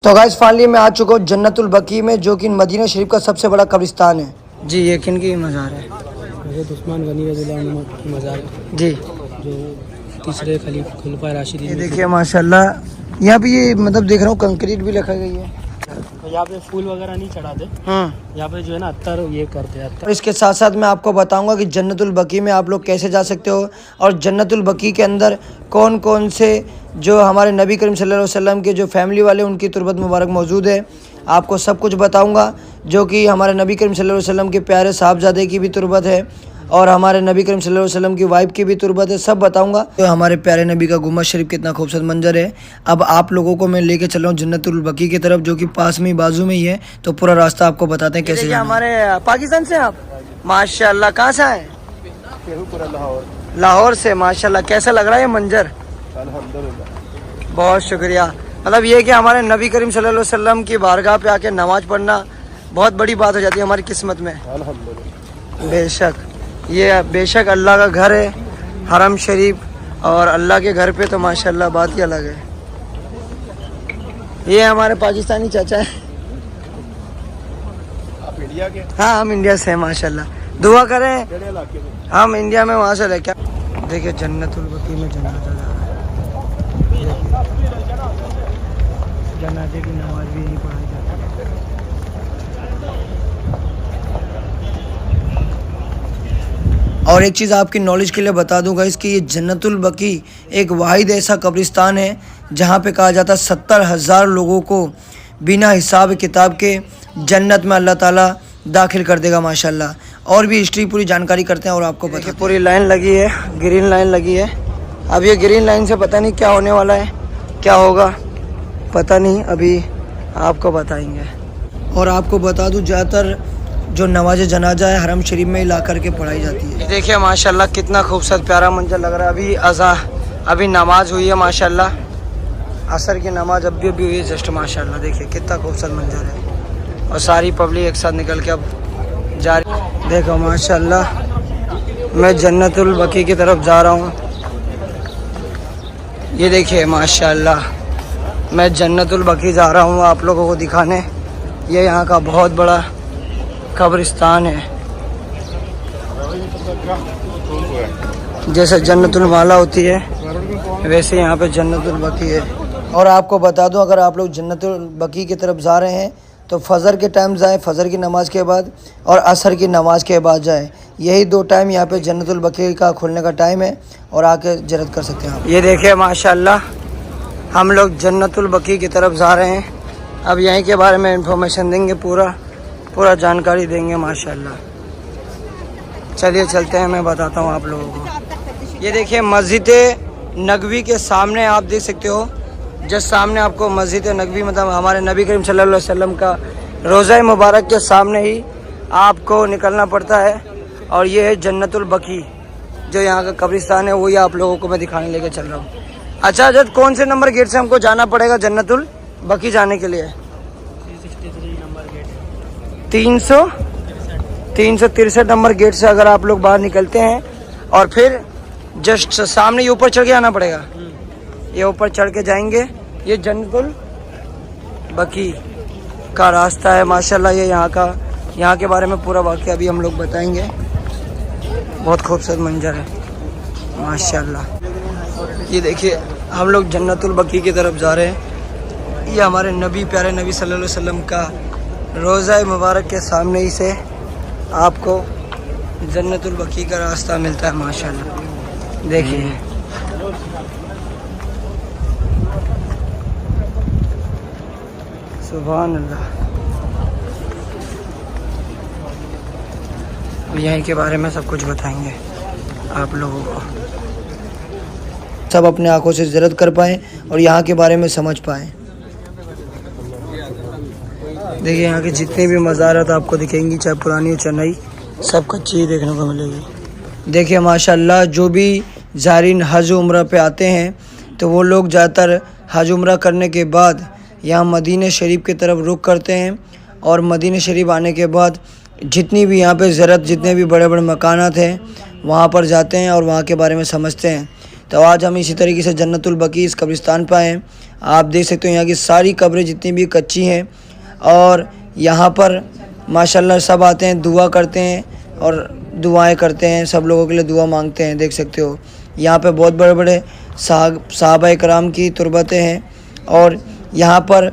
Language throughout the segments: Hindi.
तो गाइस फाइनली मैं आ चुका हूँ जन्नतुल बकी में, जो कि मदीना शरीफ का सबसे बड़ा कब्रिस्तान है। जी ये किन की मज़ार है? हज़रत उस्मान गनी रज़ियल्लाहु अन्हु की मज़ार है जी, जो तीसरे खलीफा राशिदीन। ये देखिए माशाल्लाह, यहाँ पे ये मतलब देख रहा हूँ कंक्रीट भी रखा गई है। यहाँ पे फूल वगैरह नहीं चढ़ाते, यहाँ पे जो है ना अत्तर ये करते हैं। और इसके साथ साथ मैं आपको बताऊंगा कि जन्नतुल बकी में आप लोग कैसे जा सकते हो, और जन्नतुल बकी के अंदर कौन कौन से जो हमारे नबी करीम सल्लल्लाहु अलैहि वसल्लम के जो फैमिली वाले उनकी तुरबत मुबारक मौजूद है। आपको सब कुछ बताऊंगा, जो कि हमारे नबी करीम सल्लल्लाहु अलैहि वसल्लम के प्यारे साहबजादे की भी तुरबत है और हमारे नबी करीम सल्लल्लाहु अलैहि वसल्लम की वाइफ की भी तुरबत है। सब बताऊंगा। तो हमारे प्यारे नबी का गुम्बद शरीफ कितना खूबसूरत मंजर है। अब आप लोगों को मैं लेके चल रहा हूँ जन्नतुल बकी की तरफ, जो कि पास में ही बाजू में ही है। तो पूरा रास्ता आपको बताते हैं कैसे जाना है। हमारे पाकिस्तान से आप माशाल्लाह कहाँ से आए? लाहौर से। माशाल्लाह कैसा लग रहा है ये मंजर? अल्हम्दुलिल्लाह, बहुत शुक्रिया। मतलब ये कि हमारे नबी करीम सल्लल्लाहु अलैहि वसल्लम की बारगाह पे आके नमाज पढ़ना बहुत बड़ी बात हो जाती है हमारी किस्मत में। अल्हम्दुलिल्लाह, बेशक ये बेशक अल्लाह का घर है, हरम शरीफ, और अल्लाह के घर पे तो माशाल्लाह बात ही अलग है। ये हमारे पाकिस्तानी चाचा है। आप इंडिया के? हाँ हम इंडिया से हैं माशाल्लाह। दुआ करें, हम इंडिया में वहाँ से रह क्या। देखिए जन्नतुल बकी में जनाजा जा रहा है। जनाजे की नमाज भी नहीं पढ़ाई जाती। और एक चीज़ आपकी नॉलेज के लिए बता दूंगा, इसकी ये जन्नतुल बकी एक वाहिद ऐसा कब्रिस्तान है जहाँ पे कहा जाता है 70,000 लोगों को बिना हिसाब किताब के जन्नत में अल्लाह ताला दाखिल कर देगा माशाल्लाह। और भी हिस्ट्री पूरी जानकारी करते हैं और आपको बताइए। पूरी लाइन लगी है, ग्रीन लाइन लगी है। अब ये ग्रीन लाइन से पता नहीं क्या होने वाला है, क्या होगा पता नहीं, अभी आपको बताएंगे। और आपको बता दूं ज़्यादातर जो नमाज जनाजा है हरम शरीफ में ही ला करके पढ़ाई जाती है। देखिए माशाल्लाह कितना खूबसूरत प्यारा मंजर लग रहा है। अभी नमाज हुई है माशाल्लाह, असर की नमाज अभी हुई है जस्ट। माशाल्लाह देखिए कितना खूबसूरत मंजर है, और सारी पब्लिक एक साथ निकल के अब जा रही। देखो माशाल्लाह मैं जन्नतुल बकी की तरफ जा रहा हूँ। ये देखिए माशाल्लाह मैं जन्नतुल बकी जा रहा हूँ आप लोगों को दिखाने। ये यहाँ का बहुत बड़ा कब्रिस्तान है। जैसे जन्नतुल माला होती है वैसे यहाँ पे जन्नतुल बकी है। और आपको बता दूं, अगर आप लोग जन्नतुल बकी की तरफ जा रहे हैं तो फजर के टाइम जाएं, फजर की नमाज के बाद, और असर की नमाज के बाद जाएं। यही दो टाइम यहाँ पे जन्नतुल बकी का खुलने का टाइम है, और आके ज़ियारत कर सकते हैं आप। ये देखिए माशाल्लाह हम लोग जन्नतुल बकी की तरफ जा रहे हैं। अब यहीं के बारे में इंफॉर्मेशन देंगे, पूरा जानकारी देंगे माशाल्लाह। चलिए चलते हैं, मैं बताता हूँ आप लोगों को। ये देखिए मस्जिद नबवी के सामने आप देख सकते हो, जस्ट सामने आपको मस्जिद नबवी, मतलब हमारे नबी करीम सल्लल्लाहु अलैहि वसल्लम का रोज़ा मुबारक के सामने ही आपको निकलना पड़ता है। और ये है जन्नतुल बकी, जो यहाँ का कब्रिस्तान है, वही आप लोगों को मैं दिखाने लेके चल रहा हूँ। अच्छा हजरत, कौन से नंबर गेट से हमको जाना पड़ेगा जन्नतुल बकी जाने के लिए? 363 नंबर गेट से अगर आप लोग बाहर निकलते हैं, और फिर जस्ट सामने ये ऊपर चढ़ के आना पड़ेगा। ये ऊपर चढ़ के जाएंगे, ये जन्नतुल बकी का रास्ता है माशाल्लाह। ये यहाँ के बारे में पूरा वाक़या अभी हम लोग बताएंगे। बहुत खूबसूरत मंजर है माशाल्लाह। ये देखिए हम लोग जन्नतुल बकी की तरफ जा रहे हैं। ये हमारे नबी, प्यारे नबी सल्लल्लाहु अलैहि वसल्लम का रोज़ा मुबारक के सामने ही से आपको जन्नतुल बकी का रास्ता मिलता है माशाल्लाह। देखिए सुभान अल्लाह। यहीं के बारे में सब कुछ बताएंगे आप लोगों को, सब अपने आंखों से ज़ियारत कर पाएँ और यहाँ के बारे में समझ पाएँ। देखिए यहाँ की जितनी भी मज़ारत आपको दिखेंगी, चाहे पुरानी हो चाहे नई, सब कच्ची देखने को मिलेगी। देखिए माशाल्लाह जो भी ज़ायरीन हज उम्रा पे आते हैं तो वो लोग ज़्यादातर हज उम्रा करने के बाद यहाँ मदीना शरीफ की तरफ रुख करते हैं, और मदीना शरीफ आने के बाद जितनी भी यहाँ पे ज़ियारत, जितने भी बड़े बड़े मकानात हैं वहाँ पर जाते हैं और वहाँ के बारे में समझते हैं। तो आज हम इसी तरीके से जन्नतुल बकी इस कब्रिस्तान पर आए हैं। आप देख सकते हो यहाँ की सारी कब्रें जितनी भी कच्ची हैं और यहाँ पर माशाल्लाह सब आते हैं, दुआ करते हैं और दुआएं करते हैं, सब लोगों के लिए दुआ मांगते हैं। देख सकते हो यहाँ पे बहुत बड़े बड़े सहाबा इकराम की तुरबतें हैं और यहाँ पर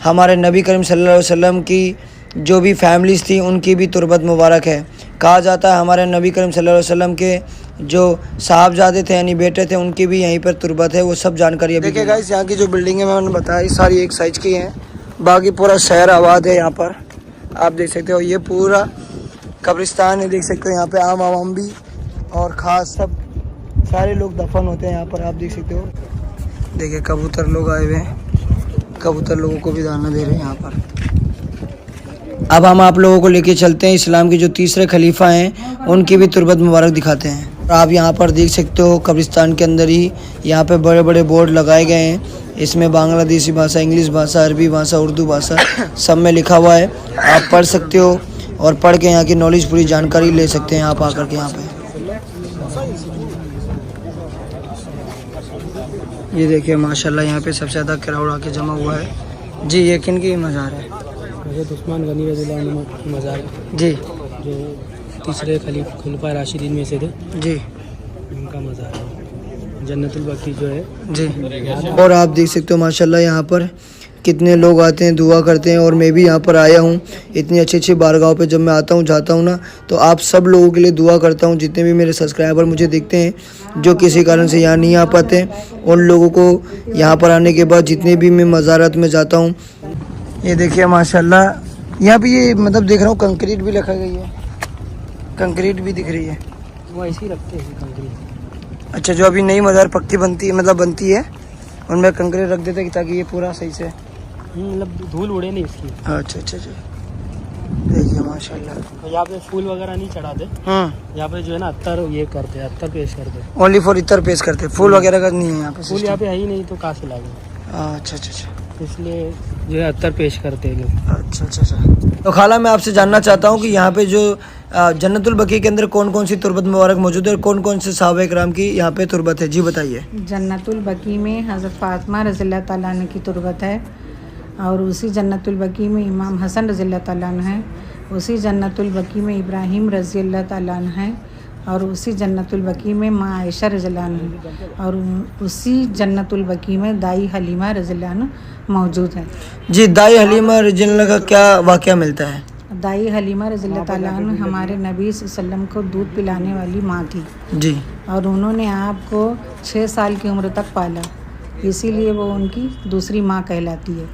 हमारे नबी करीम सल्लल्लाहु अलैहि वसल्लम की जो भी फैमिलीज़ थी उनकी भी तुरबत मुबारक है। कहा जाता है हमारे नबी करीम सल्लल्लाहु अलैहि वसल्लम के जो साहबजादे थे यानी बेटे थे उनकी भी यहीं पर तुरबत है। वो सब जानकारी अभी देखिए गाइस, यहाँ की जो बिल्डिंग है मैंने बताया सारी एक साइज की हैं, बाकी पूरा शहर आबाद है। यहाँ पर आप देख सकते हो ये पूरा कब्रिस्तान है। देख सकते हो यहाँ पे आम आवाम भी और ख़ास सब सारे लोग दफन होते हैं यहाँ पर। आप देख सकते हो, देखिए कबूतर लोग आए हुए हैं, कबूतर लोगों को भी दाना दे रहे हैं यहाँ पर। अब हम आप लोगों को लेके चलते हैं इस्लाम के जो तीसरे खलीफा हैं उनकी भी तुरबत मुबारक दिखाते हैं। आप यहाँ पर देख सकते हो कब्रिस्तान के अंदर ही यहाँ पे बड़े बड़े बोर्ड लगाए गए हैं। इसमें बांग्लादेशी भाषा, इंग्लिश भाषा, अरबी भाषा, उर्दू भाषा सब में लिखा हुआ है। आप पढ़ सकते हो और पढ़ के यहाँ की नॉलेज पूरी जानकारी ले सकते हैं आप आकर के यहाँ पे। ये देखिए माशाल्लाह यहाँ पे सबसे ज़्यादा क्राउड आके जमा हुआ है जी। ये किन की मज़ार है? हज़रत उस्मान गनी रज़ियल्लाहु अन्हु मज़ार जी, जो तीसरे खलीफा राशिदीन में से थे जी, उनका मज़ार है, जन्नतुल बकी जो है जी। और आप देख सकते हो माशाल्लाह यहाँ पर कितने लोग आते हैं, दुआ करते हैं। और मैं भी यहाँ पर आया हूँ, इतनी अच्छी अच्छी बारगाहों पे जब मैं आता हूँ जाता हूँ ना, तो आप सब लोगों के लिए दुआ करता हूँ। जितने भी मेरे सब्सक्राइबर मुझे देखते हैं जो किसी कारण से यहाँ नहीं आ पाते, उन लोगों को यहाँ पर आने के बाद जितने भी मैं मज़ारत में जाता हूँ, ये देखिए माशाल्लाह यहाँ पे ये मतलब देख रहा हूँ कंक्रीट भी रखा गई है, कंक्रीट भी दिख रही है। वो ऐसे ही रखते हैं कंक्रीट। अच्छा, जो अभी नई मज़ार पक्की बनती है मतलब बनती है उनमें कंक्रीट रख देते हैं ताकि ये पूरा सही से मतलब धूल उड़े नहीं इसकी। अच्छा अच्छा अच्छा, देखिए माशाल्लाह। तो यहाँ पे फूल वगैरह नहीं चढ़ाते, यहाँ पे जो है ना अत्तर ये करते हैं, अत्तर पेश करते हैं। ओनली फॉर इतर पेश करते हैं, फूल वगैरह का नहीं है यहाँ पे फूल यहाँ पे है ही नहीं तो कहाँ से लाएंगे, अच्छा अच्छा अच्छा, इसलिए जो है अत्तर पेश करते हैं लोग। अच्छा अच्छा अच्छा। तो खाला मैं आपसे जानना चाहता हूँ कि यहाँ पे जो जन्नतुल बकी के अंदर कौन कौन सी तुरबत मुबारक मौजूद है और कौन कौन से सहाबा इकराम की यहाँ पे तुरबत है, जी बताइए। जन्नतुल बकी में हज़रत फ़ातिमा रज़ियल्लाहु तआला अन्हा की तुरबत है और उसी जन्नतुल बकी में इमाम हसन रज़ियल्लाहु तआला अन्हु है। उसी जन्नतुल बकी में इब्राहीम रज़ियल्लाहु तआला अन्हु है और उसी जन्नतुल बकी में माँ आयशा रज़ियल्लाहु अन्हा और उसी जन्नतुल बकी में दाई हलीमा रज़ियल्लाहु अन्हा मौजूद है। जी, दाई हलीमा रज़ियल्लाहु का क्या वाक़या मिलता है? दाई हलीमा रज़ियल्लाहु तआला अन्हा हमारे नबी सल्लल्लाहु अलैहि वसल्लम को दूध पिलाने वाली माँ थी जी, और उन्होंने आपको 6 साल की उम्र तक पाला, इसीलिए वो उनकी दूसरी माँ कहलाती है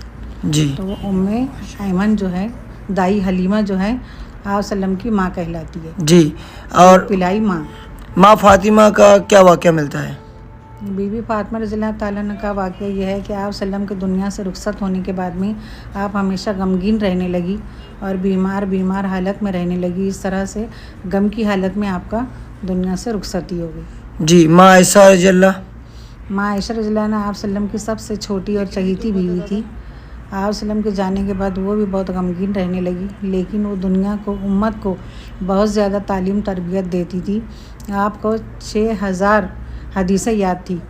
जी। तो वो उम्मे ऐमन जो है, दाई हलीमा जो है आप सल्लम की माँ कहलाती है जी। और पिलाई माँ। माँ फातिमा का क्या वाक़या मिलता है? बीबी फातिमा रज़ियल्लाहु तआला अन्हा का वाक़या यह है कि आप सल्लम के दुनिया से रुखसत होने के बाद में आप हमेशा गमगीन रहने लगी और बीमार हालत में रहने लगी। इस तरह से गम की हालत में आपका दुनिया से रुखसती हो गई। जी। माँ आयशा रज़ियल्लाहु माँ आयशा रज़ियल्लाहु अन्हा आप सल्लम की सबसे छोटी और चहेती बीवी थी। आप सल्लम के जाने के बाद वो भी बहुत गमगीन रहने लगी, लेकिन वो दुनिया को, उम्मत को बहुत ज़्यादा तालीम तरबियत देती थी। आपको 6000 हदीसें याद थी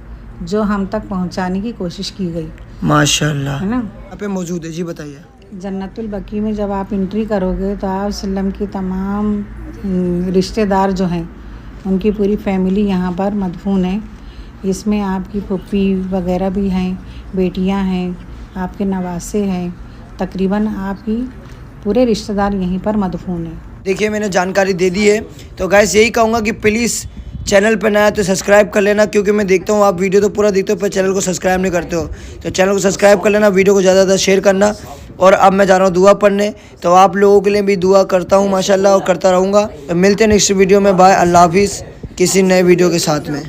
जो हम तक पहुंचाने की कोशिश की गई, माशाल्लाह, है ना। यहाँ पे मौजूद है, जी बताइए। जन्नतुल बकी में जब आप एंट्री करोगे तो आप सल्लम की तमाम रिश्तेदार जो हैं उनकी पूरी फैमिली यहाँ पर मदफून है। इसमें आपकी फुप्पी वगैरह भी हैं, बेटियाँ हैं, आपके नवासे हैं, तकरीबन आपकी पूरे रिश्तेदार यहीं पर मदफून हैं। देखिए मैंने जानकारी दे दी है, तो गाइस यही कहूँगा कि प्लीज़ चैनल पर नया तो सब्सक्राइब कर लेना, क्योंकि मैं देखता हूँ आप वीडियो तो पूरा देखते हो पर चैनल को सब्सक्राइब नहीं करते हो, तो चैनल को सब्सक्राइब कर लेना, वीडियो को ज़्यादा ज़्यादा शेयर करना। और अब मैं जा रहा हूँ दुआ पढ़ने, तो आप लोगों के लिए भी दुआ करता हूँ माशाल्लाह और करता रहूँगा। तो मिलते हैं नेक्स्ट वीडियो में, बाय, अल्लाह हाफिज़, किसी नए वीडियो के साथ में।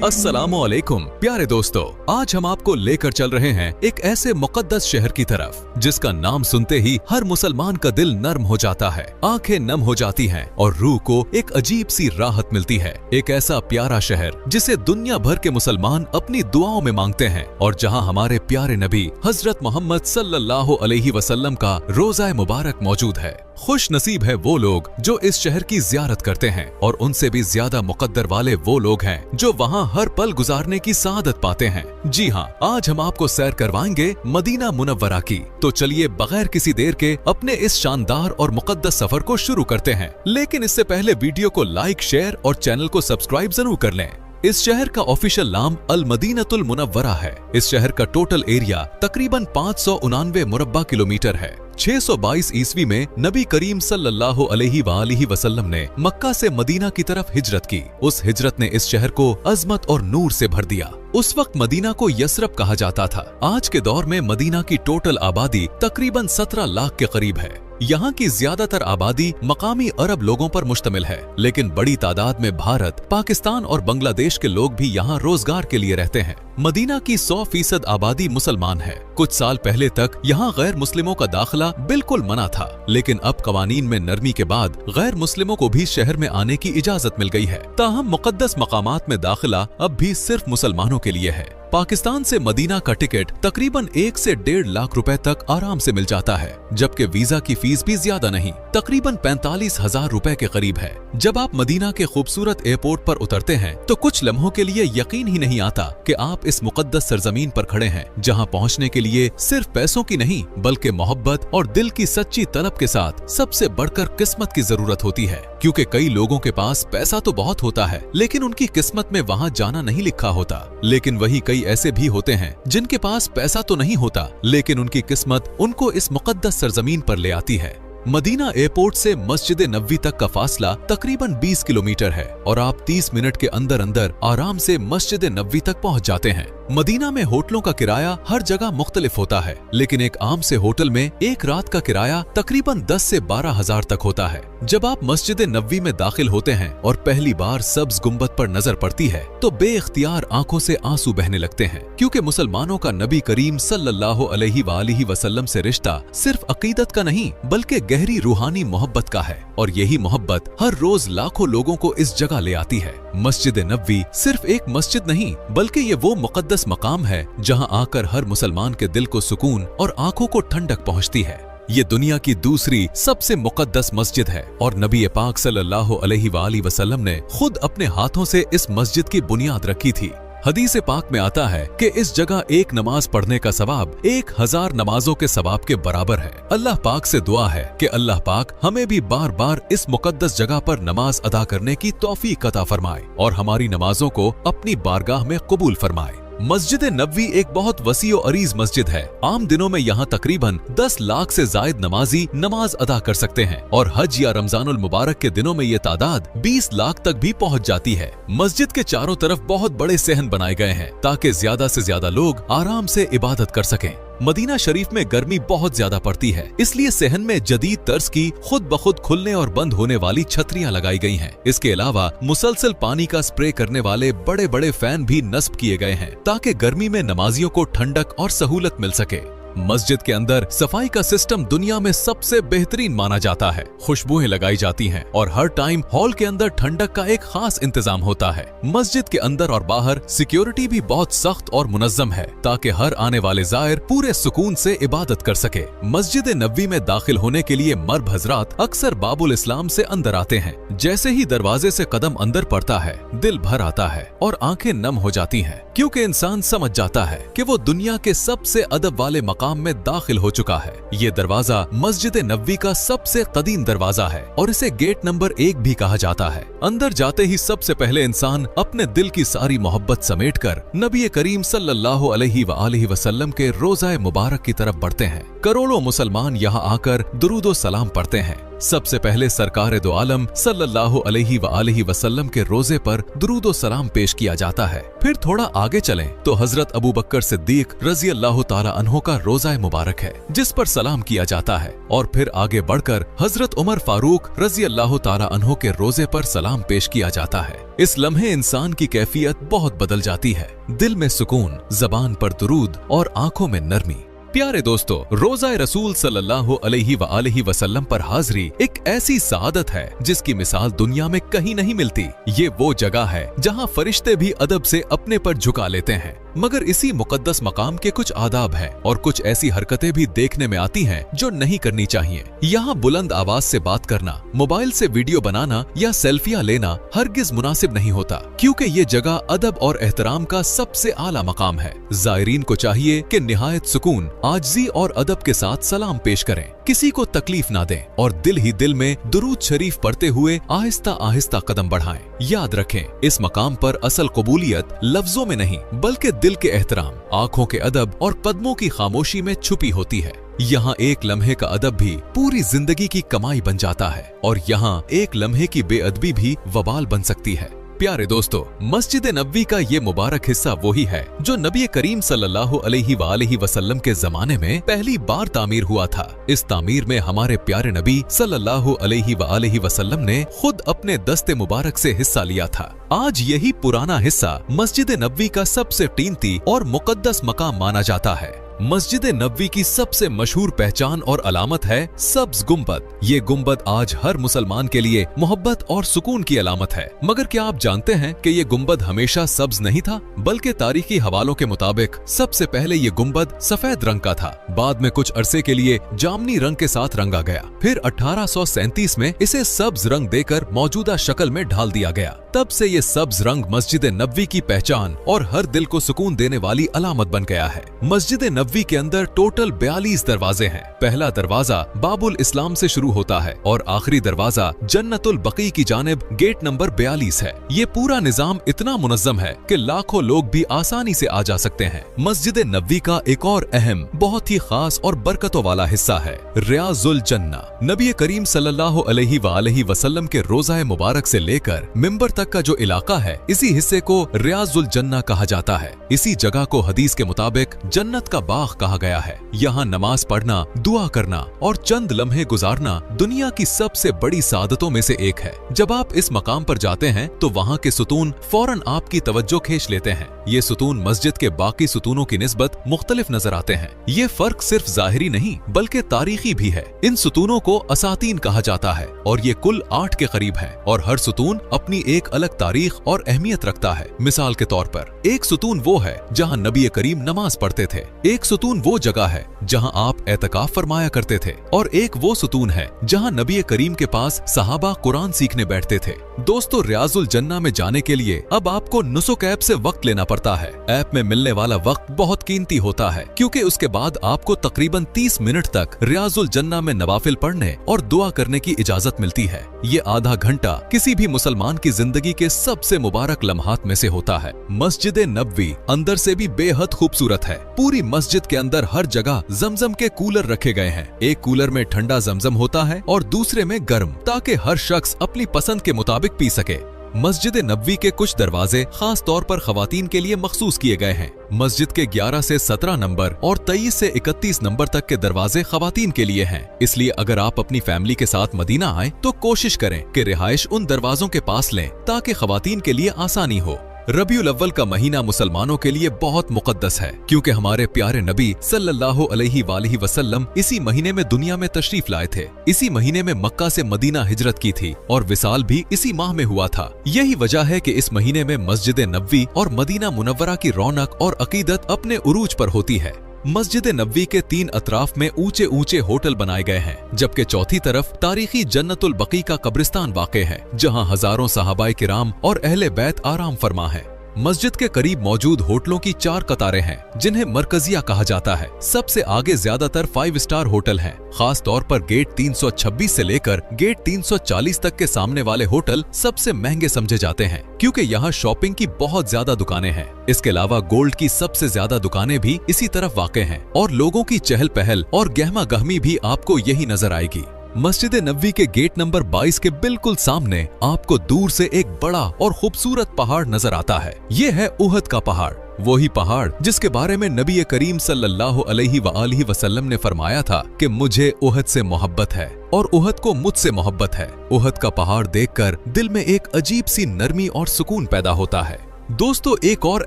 अस्सलामुअलैकुम प्यारे दोस्तों, आज हम आपको लेकर चल रहे हैं एक ऐसे मुकद्दस शहर की तरफ जिसका नाम सुनते ही हर मुसलमान का दिल नर्म हो जाता है, आंखें नम हो जाती हैं और रूह को एक अजीब सी राहत मिलती है। एक ऐसा प्यारा शहर जिसे दुनिया भर के मुसलमान अपनी दुआओं में मांगते हैं और जहां हमारे प्यारे नबी हजरत मोहम्मद सल्लल्लाहु अलैहि वसल्लम का रोज़ा मुबारक मौजूद है। खुश नसीब है वो लोग जो इस शहर की ज़ियारत करते हैं और उनसे भी ज्यादा मुकद्दर वाले वो लोग हैं जो वहाँ हर पल गुजारने की सआदत पाते हैं। जी हाँ, आज हम आपको सैर करवाएंगे मदीना मुनव्वरा की। तो चलिए बगैर किसी देर के अपने इस शानदार और मुकद्दस सफर को शुरू करते हैं। लेकिन इससे पहले वीडियो को लाइक, शेयर और चैनल को सब्सक्राइब जरूर कर लें। इस शहर का ऑफिशियल नाम अल मदीनतुल मुनव्वरा है। इस शहर का टोटल एरिया तकरीबन 599 मुरब्बा किलोमीटर है। 622 ईस्वी में नबी करीम सल्लल्लाहु अलैहि वसल्लम ने मक्का से मदीना की तरफ हिजरत की। उस हिजरत ने इस शहर को अजमत और नूर से भर दिया। उस वक्त मदीना को यसरब कहा जाता था। आज के दौर में मदीना की टोटल आबादी तकरीबन 17 लाख के करीब है। यहाँ की ज्यादातर आबादी मकामी अरब लोगों पर मुश्तमिल है, लेकिन बड़ी तादाद में भारत, पाकिस्तान और बांग्लादेश के लोग भी यहाँ रोजगार के लिए रहते हैं। मदीना की 100% आबादी मुसलमान है। कुछ साल पहले तक यहाँ गैर मुस्लिमों का दाखिला बिल्कुल मना था, लेकिन अब कवानीन में नरमी के बाद गैर मुस्लिमों को भी शहर में आने की इजाजत मिल गई है। ताहम मुकद्दस मकामात में दाखिला अब भी सिर्फ मुसलमानों के लिए है। पाकिस्तान से मदीना का टिकट तकरीबन 1 से 1.5 लाख रुपए तक आराम से मिल जाता है, जबकि वीजा की फीस भी ज्यादा नहीं, तकरीबन 45,000 रुपए के करीब है। जब आप मदीना के खूबसूरत एयरपोर्ट पर उतरते हैं तो कुछ लम्हों के लिए यकीन ही नहीं आता कि आप इस मुकद्दस सरजमीन पर खड़े हैं, जहां पहुंचने के लिए सिर्फ पैसों की नहीं बल्कि मोहब्बत और दिल की सच्ची तलब के साथ सबसे बढ़कर किस्मत की जरूरत होती है। क्योंकि कई लोगों के पास पैसा तो बहुत होता है, लेकिन उनकी किस्मत में वहां जाना नहीं लिखा होता। लेकिन वही कई ऐसे भी होते हैं जिनके पास पैसा तो नहीं होता, लेकिन उनकी किस्मत उनको इस मुकद्दस सरजमीन पर ले आती है। मदीना एयरपोर्ट से मस्जिद नबवी तक का फासला तकरीबन 20 किलोमीटर है और आप 30 मिनट के अंदर अंदर आराम से मस्जिद नबवी तक पहुंच जाते हैं। मदीना में होटलों का किराया हर जगह मुख्तलिफ होता है, लेकिन एक आम से होटल में एक रात का किराया तकरीबन 10 से 12 हजार तक होता है। जब आप मस्जिद नबवी में दाखिल होते हैं और पहली बार सब्ज गुंबद पर नजर पड़ती है तो बेइख्तियार आंखों से आंसू बहने लगते हैं, क्योंकि मुसलमानों का नबी करीम सल्लल्लाहु अलैहि वसल्लम से रिश्ता सिर्फ अकीदत का नहीं बल्कि गहरी रूहानी मोहब्बत का है, और यही मोहब्बत हर रोज लाखों लोगों को इस जगह ले आती है। मस्जिद नबवी सिर्फ एक मस्जिद नहीं बल्कि ये वो मुकद्दस मकाम है जहां आकर हर मुसलमान के दिल को सुकून और आंखों को ठंडक पहुंचती है। ये दुनिया की दूसरी सबसे मुकद्दस मस्जिद है और नबी पाक सल्लल्लाहु अलैहि वसल्लम ने खुद अपने हाथों से इस मस्जिद की बुनियाद रखी थी। हदीस पाक में आता है कि इस जगह एक नमाज पढ़ने का सवाब 1000 नमाजों के सवाब के बराबर है। अल्लाह पाक से दुआ है कि अल्लाह पाक हमें भी बार बार इस मुकद्दस जगह पर नमाज अदा करने की तौफीक अता फरमाए और हमारी नमाजों को अपनी बारगाह में कबूल फरमाए। मस्जिद नबवी एक बहुत वसी और अरीज मस्जिद है। आम दिनों में यहाँ तकरीबन 10 लाख से जायद नमाजी नमाज अदा कर सकते हैं और हज या रमजानुल मुबारक के दिनों में ये तादाद 20 लाख तक भी पहुँच जाती है। मस्जिद के चारों तरफ बहुत बड़े सहन बनाए गए हैं ताकि ज्यादा से ज्यादा लोग आराम से इबादत कर सकें। मदीना शरीफ में गर्मी बहुत ज्यादा पड़ती है, इसलिए सहन में जदीद तर्ज की खुद ब खुद खुलने और बंद होने वाली छतरियां लगाई गई हैं। इसके अलावा मुसलसल पानी का स्प्रे करने वाले बड़े बड़े फैन भी नस्ब किए गए हैं ताकि गर्मी में नमाजियों को ठंडक और सहूलत मिल सके। मस्जिद के अंदर सफाई का सिस्टम दुनिया में सबसे बेहतरीन माना जाता है। खुशबुएं लगाई जाती हैं और हर टाइम हॉल के अंदर ठंडक का एक खास इंतजाम होता है। मस्जिद के अंदर और बाहर सिक्योरिटी भी बहुत सख्त और मुनज्जम है ताकि हर आने वाले जायर पूरे सुकून से इबादत कर सके। मस्जिद नबवी में दाखिल होने के लिए मर्द हजरात अक्सर बाबुल इस्लाम से अंदर आते हैं। जैसे ही दरवाजे से कदम अंदर पड़ता है दिल भर आता है और आंखें नम हो जाती हैं, क्योंकि इंसान समझ जाता है कि वो दुनिया के सबसे अदब वाले मकाम में दाखिल हो चुका है। ये दरवाजा मस्जिद नबवी का सबसे कदीम दरवाजा है और इसे गेट नंबर 1 भी कहा जाता है। अंदर जाते ही सबसे पहले इंसान अपने दिल की सारी मोहब्बत समेटकर नबी करीम सल्लल्लाहु अलैहि वसल्लम के रोज़ा मुबारक की तरफ बढ़ते हैं। करोड़ों मुसलमान यहाँ आकर दुरूद व सलाम पढ़ते हैं। सबसे पहले सरकार दो आलम सल्लल्लाहु अलैहि वसल्लम के रोजे पर दुरूद सलाम पेश किया जाता है। फिर थोड़ा आगे चलें तो हजरत अबू बकर सिद्दीक रजी अल्लाह ताला अन्हो का रोजा मुबारक है जिस पर सलाम किया जाता है, और फिर आगे बढ़कर हजरत उमर फारूक रजी अल्लाह ताला अन्हो के रोजे पर सलाम पेश किया जाता है। इस लम्हे इंसान की कैफियत बहुत बदल जाती है, दिल में सुकून, जबान पर दुरूद और आंखों में नरमी। प्यारे दोस्तों, रोज़ा रसूल सल्लल्लाहु अलैहि वसल्लम पर हाजिरी एक ऐसी सादत है जिसकी मिसाल दुनिया में कहीं नहीं मिलती। ये वो जगह है जहाँ फरिश्ते भी अदब से अपने पर झुका लेते हैं। मगर इसी मुकद्दस मकाम के कुछ आदाब हैं और कुछ ऐसी हरकतें भी देखने में आती हैं जो नहीं करनी चाहिए। यहाँ बुलंद आवाज से बात करना, मोबाइल से वीडियो बनाना या सेल्फियां लेना हरगिज मुनासिब नहीं होता, क्योंकि ये जगह अदब और एहतराम का सबसे आला मकाम है। जायरीन को चाहिए कि निहायत सुकून, आजिज़ी और अदब के साथ सलाम पेश करें, किसी को तकलीफ ना दें और दिल ही दिल में दुरूद शरीफ पढ़ते हुए आहिस्ता आहिस्ता कदम बढ़ाएं। याद रखें, इस मकाम पर असल कबूलियत लफ्जों में नहीं बल्कि दिल के एहतराम, आंखों के अदब और कदमों की खामोशी में छुपी होती है। यहाँ एक लम्हे का अदब भी पूरी जिंदगी की कमाई बन जाता है और यहाँ एक लम्हे की बेअदबी भी वबाल बन सकती है। प्यारे दोस्तों, मस्जिद नबवी का ये मुबारक हिस्सा वही है जो नबी करीम सल्लल्लाहु अलैहि वसल्लम के जमाने में पहली बार तामीर हुआ था। इस तामीर में हमारे प्यारे नबी सल्लल्लाहु अलैहि वसल्लम ने खुद अपने दस्ते मुबारक से हिस्सा लिया था। आज यही पुराना हिस्सा मस्जिद नबवी का सबसे कीमती और मुकद्दस मकाम माना जाता है। मस्जिद नबवी की सबसे मशहूर पहचान और अलामत है सब्ज गुंबद। ये गुंबद आज हर मुसलमान के लिए मोहब्बत और सुकून की अलामत है। मगर क्या आप जानते हैं कि ये गुंबद हमेशा सब्ज नहीं था, बल्कि तारीखी हवालों के मुताबिक सबसे पहले ये गुंबद सफेद रंग का था। बाद में कुछ अरसे के लिए जामनी रंग के साथ रंगा गया। फिर 1837 में इसे सब्ज रंग देकर मौजूदा शक्ल में ढाल दिया गया। तब से ये सब्ज रंग मस्जिद नबवी की पहचान और हर दिल को सुकून देने वाली अलामत बन गया है। मस्जिद नबवी के अंदर टोटल 42 दरवाजे हैं। पहला दरवाजा बाबुल इस्लाम से शुरू होता है और आखिरी दरवाजा जन्नतुल बकी की जानिब गेट नंबर 42 है। ये पूरा निजाम इतना मुनज़्ज़म है कि लाखों लोग भी आसानी से आ जा सकते हैं। मस्जिद नबवी का एक और अहम, बहुत ही खास और बरकतों वाला हिस्सा है रियाजुल जन्ना। नबी करीम सल्लल्लाहु अलैहि वसल्लम के रोज़ा मुबारक से लेकर मिंबर तक का जो इलाका है, इसी हिस्से को रियाजुल जन्ना कहा जाता है। इसी जगह को हदीस के मुताबिक जन्नत का बाग कहा गया है। यहाँ नमाज पढ़ना, दुआ करना और चंद लम्हे गुजारना दुनिया की सबसे बड़ी सादतों में से एक है। जब आप इस मकाम पर जाते हैं तो वहाँ के सुतून फौरन आपकी तवज्जो खींच लेते हैं। ये सुतून मस्जिद के बाकी सुतूनों की निस्बत मुख्तलिफ नजर आते हैं। ये फर्क सिर्फ जाहिरी नहीं बल्कि तारीखी भी है। इन सुतूनों को असातीन कहा जाता है और ये कुल 8 के करीब है और हर सुतून अपनी एक अलग तारीख और अहमियत रखता है। मिसाल के तौर पर एक सुतून वो है जहाँ नबी करीम नमाज पढ़ते थे, एक सुतून वो जगह है जहां आप एतकाफ फरमाया करते थे और एक वो सुतून है जहां नबी करीम के पास सहाबा कुरान सीखने बैठते थे। दोस्तों, रियाजुल जन्ना में जाने के लिए अब आपको नुसुक ऐप से वक्त लेना पड़ता है। ऐप में मिलने वाला वक्त बहुत कीमती होता है क्योंकि उसके बाद आपको तकरीबन 30 मिनट तक रियाजुल जन्ना में नवाफिल पढ़ने और दुआ करने की इजाजत मिलती है। ये आधा घंटा किसी भी मुसलमान की जिंदगी के सबसे मुबारक लम्हात में से होता है। मस्जिद नबवी अंदर से भी बेहद खूबसूरत है। पूरी मस्जिद के अंदर हर जगह जमजम के कूलर रखे गए हैं। एक कूलर में ठंडा जमजम होता है और दूसरे में गर्म, ताकि हर शख्स अपनी पसंद के मुताबिक पी सके। मस्जिद नबवी के कुछ दरवाजे खास तौर पर खवातीन के लिए मखसूस किए गए हैं। मस्जिद के 11 से 17 नंबर और 23 से 31 नंबर तक के दरवाजे खवातीन के लिए हैं। इसलिए अगर आप अपनी फैमिली के साथ मदीना आए तो कोशिश करें कि रिहाइश उन दरवाजों के पास लें ताकि खवातीन के लिए आसानी हो। रबीउल अव्वल का महीना मुसलमानों के लिए बहुत मुकद्दस है क्योंकि हमारे प्यारे नबी सल्लल्लाहु अलैहि वसल्लम इसी महीने में दुनिया में तशरीफ लाए थे। इसी महीने में मक्का से मदीना हिजरत की थी और विसाल भी इसी माह में हुआ था। यही वजह है कि इस महीने में मस्जिद नबवी और मदीना मुनव्वरा की रौनक और अकीदत अपने उरूज पर होती है। मस्जिद नबवी के 3 अतराफ में ऊंचे ऊंचे होटल बनाए गए हैं, जबकि चौथी तरफ तारीखी जन्नतुल बकी का कब्रिस्तान वाक़े है जहां हजारों सहाबाए किराम और अहले बैत आराम फरमा है। मस्जिद के करीब मौजूद होटलों की 4 कतारें हैं जिन्हें मरकजिया कहा जाता है। सबसे आगे ज्यादातर 5 स्टार होटल हैं। खास तौर पर गेट 326 से लेकर गेट 340 तक के सामने वाले होटल सबसे महंगे समझे जाते हैं क्योंकि यहाँ शॉपिंग की बहुत ज्यादा दुकानें हैं। इसके अलावा गोल्ड की सबसे ज्यादा दुकानें भी इसी तरफ वाक़े हैं और लोगों की चहल पहल और गहमा गहमी भी आपको यही नजर आएगी। मस्जिद नबवी के गेट नंबर 22 के बिल्कुल सामने आपको दूर से एक बड़ा और खूबसूरत पहाड़ नजर आता है। ये है उहद का पहाड़, वही पहाड़ जिसके बारे में नबी करीम सल्लल्लाहु अलैहि वसल्लम ने फरमाया था कि मुझे उहद से मोहब्बत है और उहद को मुझसे मोहब्बत है। उहद का पहाड़ देखकर दिल में एक अजीब सी नरमी और सुकून पैदा होता है। दोस्तों, एक और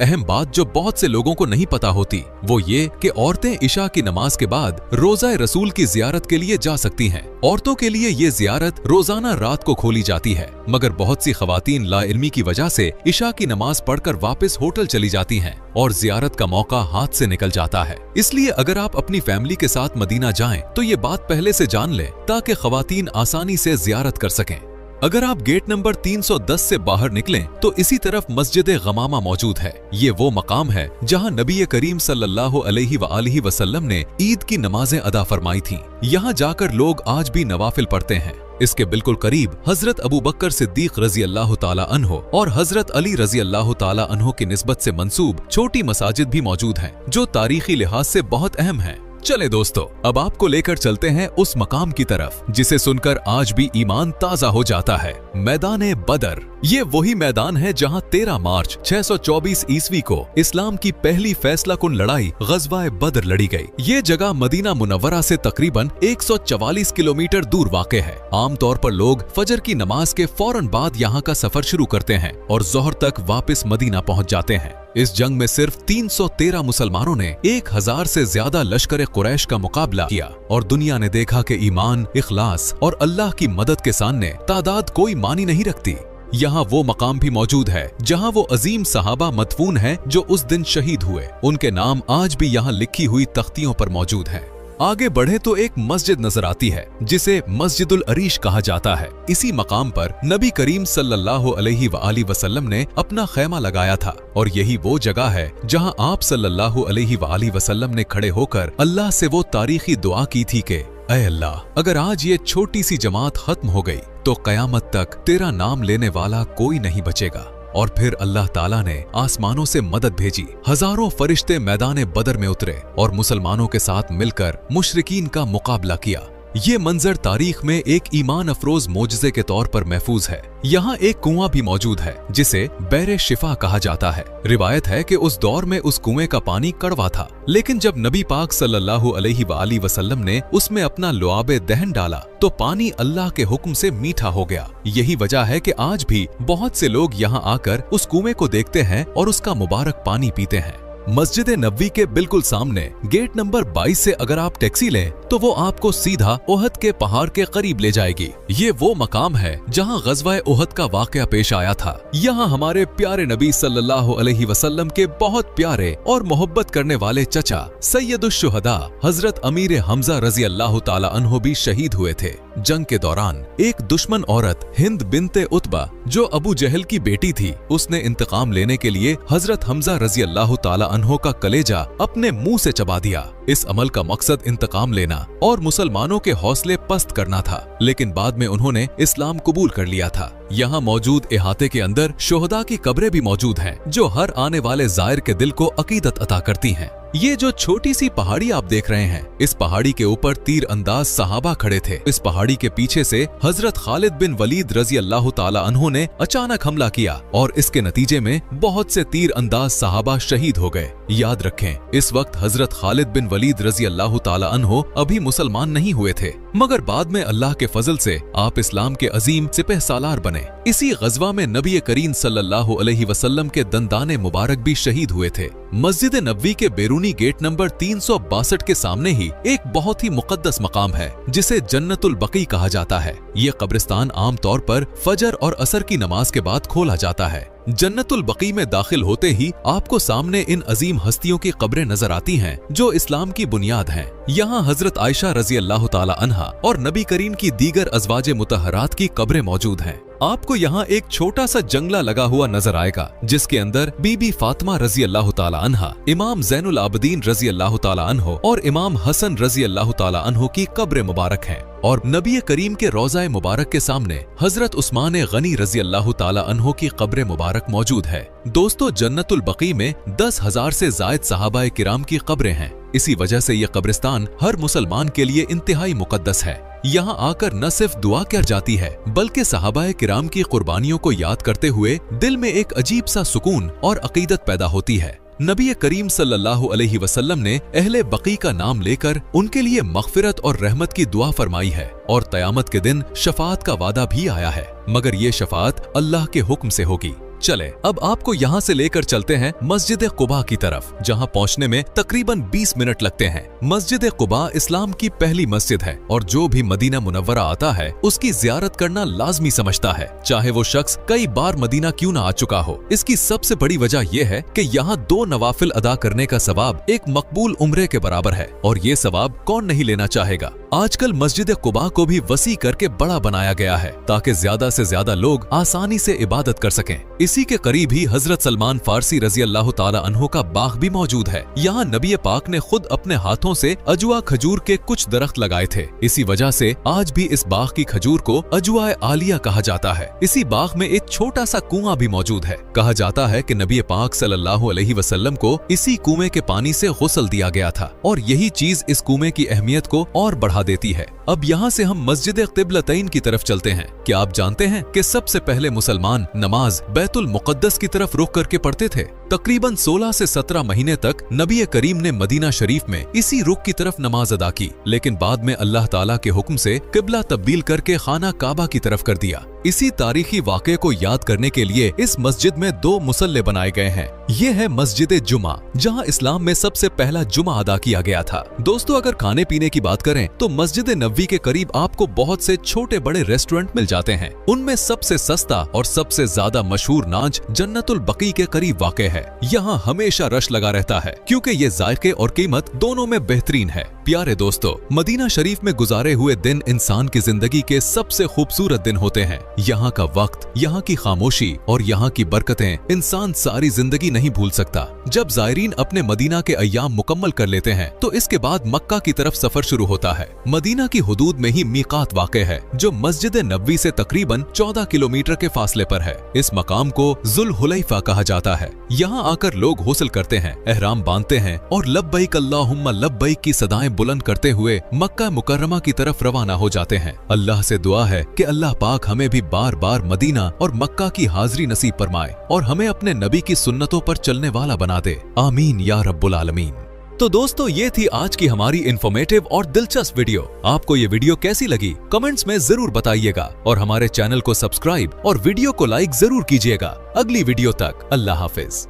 अहम बात जो बहुत से लोगों को नहीं पता होती वो ये कि औरतें इशा की नमाज के बाद रोज़ा रसूल की जियारत के लिए जा सकती हैं। औरतों के लिए ये जियारत रोजाना रात को खोली जाती है, मगर बहुत सी खवातीन लाइल्मी की वजह से इशा की नमाज पढ़कर वापस होटल चली जाती हैं और जियारत का मौका हाथ से निकल जाता है। इसलिए अगर आप अपनी फैमिली के साथ मदीना जाएं तो ये बात पहले से जान लें ताकि खवातीन आसानी से जियारत कर सकें। अगर आप गेट नंबर 310 से बाहर निकलें तो इसी तरफ मस्जिद गमामा मौजूद है। ये वो मकाम है जहां नबी करीम सल्लल्लाहु अलैहि वसल्लम ने ईद की नमाजें अदा फरमाई थीं। यहाँ जाकर लोग आज भी नवाफिल पढ़ते हैं। इसके बिल्कुल करीब हजरत अबू बकर सिद्दीक रजी अल्लाह ताला अन्हो और हजरत अली रजी अल्लाह ताला अन्हो की निस्बत से मंसूब छोटी मसाजिद भी मौजूद हैं, जो तारीखी लिहाज से बहुत अहम हैं। चले दोस्तों, अब आपको लेकर चलते हैं उस मकाम की तरफ जिसे सुनकर आज भी ईमान ताजा हो जाता है। मैदान बदर। ये वही मैदान है जहां 13 मार्च 624 ईस्वी को इस्लाम की पहली फैसला कुन लड़ाई गज़वा बदर लड़ी गई। ये जगह मदीना मुनव्वरा से तकरीबन 144 किलोमीटर दूर वाक़े है। आमतौर पर लोग फजर की नमाज के फौरन बाद यहाँ का सफर शुरू करते हैं और जोहर तक वापस मदीना पहुँच जाते हैं। इस जंग में सिर्फ 313 मुसलमानों ने 1000 से ज्यादा लश्कर कुरैश का मुकाबला किया और दुनिया ने देखा कि ईमान, इखलास और अल्लाह की मदद के सामने तादाद कोई मानी नहीं रखती। यहाँ वो मकाम भी मौजूद है जहाँ वो अजीम सहाबा मदफून हैं जो उस दिन शहीद हुए। उनके नाम आज भी यहाँ लिखी हुई तख्तियों पर मौजूद हैं। आगे बढ़े तो एक मस्जिद नजर आती है जिसे मस्जिदुल अरीश कहा जाता है। इसी मकाम पर नबी करीम सल्लल्लाहु अलैहि वसल्लम ने अपना खैमा लगाया था और यही वो जगह है जहां आप सल्लल्लाहु अलैहि वसल्लम ने खड़े होकर अल्लाह से वो तारीखी दुआ की थी कि ऐ अल्लाह, अगर आज ये छोटी सी जमात खत्म हो गई तो कयामत तक तेरा नाम लेने वाला कोई नहीं बचेगा। और फिर अल्लाह ताला ने आसमानों से मदद भेजी। हजारों फरिश्ते मैदान बदर में उतरे और मुसलमानों के साथ मिलकर मुशरिकीन का मुकाबला किया। ये मंजर तारीख में एक ईमान अफरोज मोजज़े के तौर पर महफूज है। यहाँ एक कुआं भी मौजूद है जिसे बैरे शिफा कहा जाता है। रिवायत है कि उस दौर में उस कुएं का पानी कड़वा था, लेकिन जब नबी पाक सल्लल्लाहु अलैहि वसल्लम ने उसमें अपना लुआबे दहन डाला तो पानी अल्लाह के हुक्म से मीठा हो गया। यही वजह है कि आज भी बहुत से लोग यहाँ आकर उस कुएं को देखते हैं और उसका मुबारक पानी पीते हैं। मस्जिद नबवी के बिल्कुल सामने गेट नंबर 22 से अगर आप टैक्सी लें तो वो आपको सीधा उहद के पहाड़ के करीब ले जाएगी। ये वो मकाम है जहां गज़वा उहद का वाकया पेश आया था। यहाँ हमारे प्यारे नबी सल्लल्लाहु अलैहि वसल्लम के बहुत प्यारे और मोहब्बत करने वाले चचा सैयदुश शुहदा हजरत अमीर हमजा रजी अल्लाह ताला अन्हो भी शहीद हुए थे। जंग के दौरान एक दुश्मन औरत हिंद बिनते उतबा जो अबू जहल की बेटी थी, उसने इंतकाम लेने के लिए हजरत हमजा रजी अल्लाह ताला अन्हो का कलेजा अपने मुंह से चबा दिया। इस अमल का मकसद इंतकाम लेना और मुसलमानों के हौसले पस्त करना था, लेकिन बाद में उन्होंने इस्लाम कबूल कर लिया था। यहाँ मौजूद इहाते के अंदर शोहदा की कब्रें भी मौजूद हैं, जो हर आने वाले जायर के दिल को अकीदत अता करती हैं। ये जो छोटी सी पहाड़ी आप देख रहे हैं, इस पहाड़ी के ऊपर तीर अंदाज सहाबा खड़े थे। इस पहाड़ी के पीछे से हजरत खालिद बिन वलीद रजी अल्लाह ताला अन्हो ने अचानक हमला किया और इसके नतीजे में बहुत से तीर अंदाज सहाबा शहीद हो गए। याद रखें, इस वक्त हजरत खालिद बिन वलीद रजी अल्लाह ताला अन्हो अभी मुसलमान नहीं हुए थे, मगर बाद में अल्लाह के फजल से आप इस्लाम के अजीम सिपह सालार बने। इसी गज़वा में नबी करीम सल्लल्लाहु अलैहि वसल्लम के दंदाने मुबारक भी शहीद हुए थे। मस्जिद नबवी के बैरूनी गेट नंबर 362 के सामने ही एक बहुत ही मुकद्दस मकाम है जिसे जन्नतुल बकी कहा जाता है। ये कब्रिस्तान आमतौर पर फजर और असर की नमाज के बाद खोला जाता है। जन्नतुल बकी में दाखिल होते ही आपको सामने इन अजीम हस्तियों की कब्रें नजर आती हैं जो इस्लाम की बुनियाद हैं। यहाँ हजरत आयशा रजी अल्लाह ताला अन्हा और नबी करीम की दीगर अज़वाजे मुतहरात की कब्रें मौजूद हैं। आपको यहाँ एक छोटा सा जंगला लगा हुआ नजर आएगा जिसके अंदर बीबी फातिमा रजी अल्लाह ताला अन्हा, इमाम ज़ैनुल आबिदीन रजी अल्लाह ताला अन्हो और इमाम हसन रजी अल्लाह ताला अन्हो की कब्र मुबारक हैं। और नबी करीम के रोज़ा मुबारक के सामने हजरत उस्मान गनी रजी अल्लाह ताला अन्हो की कब्र मुबारक मुबारक मौजूद है। दोस्तों, जन्नतुल बकी में 10,000 से जायद सहाबाए किराम की कब्रें हैं। इसी वजह से ये कब्रिस्तान हर मुसलमान के लिए इंतहाई मुकद्दस है। यहाँ आकर न सिर्फ दुआ कर जाती है बल्कि सहाबाए किराम की कुर्बानियों को याद करते हुए दिल में एक अजीब सा सुकून और अकीदत पैदा होती है। नबी करीम सल्लल्लाहु अलैहि वसल्लम ने अहले बकी का नाम लेकर उनके लिए मग़फ़िरत और रहमत की दुआ फरमाई है और क़यामत के दिन शफाअत का वादा भी आया है, मगर ये शफाअत अल्लाह के हुक्म से होगी। चले अब आपको यहाँ से लेकर चलते हैं मस्जिद कुबा की तरफ, जहाँ पहुँचने में तकरीबन 20 मिनट लगते हैं। मस्जिद कुबा इस्लाम की पहली मस्जिद है और जो भी मदीना मुनव्वरा आता है उसकी ज़ियारत करना लाजमी समझता है, चाहे वो शख्स कई बार मदीना क्यों ना आ चुका हो। इसकी सबसे बड़ी वजह यह है कि यहाँ 2 नवाफिल अदा करने का सवाब एक मकबूल उम्रे के बराबर है और ये सवाब कौन नहीं लेना चाहेगा। आजकल मस्जिद कुबा को भी वसी करके बड़ा बनाया गया है ताकि ज्यादा से ज्यादा लोग आसानी से इबादत कर सकें। इसी के करीब ही हजरत सलमान फारसी रजी अल्लाह ताला अन्हो का बाग भी मौजूद है। यहाँ नबी पाक ने खुद अपने हाथों से अजवा खजूर के कुछ दरख्त लगाए थे। इसी वजह से आज भी इस बाग की खजूर को अजवा आलिया कहा जाता है। इसी बाग में एक छोटा सा कुआं भी मौजूद है। कहा जाता है कि नबी पाक सल्लल्लाहु अलैहि वसल्लम को इसी कुएं के पानी से गुस्ल दिया गया था और यही चीज इस कुएं की अहमियत को और बढ़ा देती है। अब यहाँ से हम मस्जिद क़िबलतैन की तरफ चलते हैं। क्या आप जानते हैं कि सबसे पहले मुसलमान नमाज बैतुल मुक़द्दस की तरफ रुख करके पढ़ते थे? तकरीबन 16 से 17 महीने तक नबी करीम ने मदीना शरीफ में इसी रुख की तरफ नमाज अदा की, लेकिन बाद में अल्लाह ताला के हुक्म से किबला तब्दील करके खाना काबा की तरफ कर दिया। इसी तारीखी वाक़े को याद करने के लिए इस मस्जिद में 2 मुसल्ले बनाए गए हैं। ये है मस्जिद जुमा, जहाँ इस्लाम में सबसे पहला जुमा अदा किया गया था। दोस्तों, अगर खाने पीने की बात करें तो मस्जिद नबवी के करीब आपको बहुत से छोटे बड़े रेस्टोरेंट मिल जाते हैं। उनमें सबसे सस्ता और सबसे ज्यादा मशहूर नाज जन्नतुल बकी के करीब वाक़े है। यहाँ हमेशा रश लगा रहता है क्योंकि ये जायके और कीमत दोनों में बेहतरीन है। प्यारे दोस्तों, मदीना शरीफ में गुजारे हुए दिन इंसान की जिंदगी के सबसे खूबसूरत दिन होते हैं। यहाँ का वक्त, यहाँ की खामोशी और यहाँ की बरकतें इंसान सारी जिंदगी नहीं भूल सकता। जब ज़ायरीन अपने मदीना के अय्याम मुकम्मल कर लेते हैं तो इसके बाद मक्का की तरफ सफर शुरू होता है। मदीना की हुदूद में ही मीकात वाक़े है जो मस्जिद नबवी से तकरीबन 14 किलोमीटर के फासले पर है। इस मकाम को जुल हुलैफा कहा जाता है। यहाँ आकर लोग गुस्ल करते हैं, एहराम बांधते हैं और लब्बैक अल्लाहुम्मा लब्बैक की सदाएं बुलंद करते हुए मक्का मुकर्रमा की तरफ रवाना हो जाते हैं। अल्लाह से दुआ है कि अल्लाह पाक हमें भी बार बार मदीना और मक्का की हाजिरी नसीब फरमाए और हमें अपने नबी की सुन्नतों पर चलने वाला बना दे। आमीन या रब्बुल आलमीन। तो दोस्तों, ये थी आज की हमारी इंफॉर्मेटिव और दिलचस्प वीडियो। आपको ये वीडियो कैसी लगी कमेंट्स में जरूर बताइएगा और हमारे चैनल को सब्सक्राइब और वीडियो को लाइक जरूर कीजिएगा। अगली वीडियो तक अल्लाह हाफिज।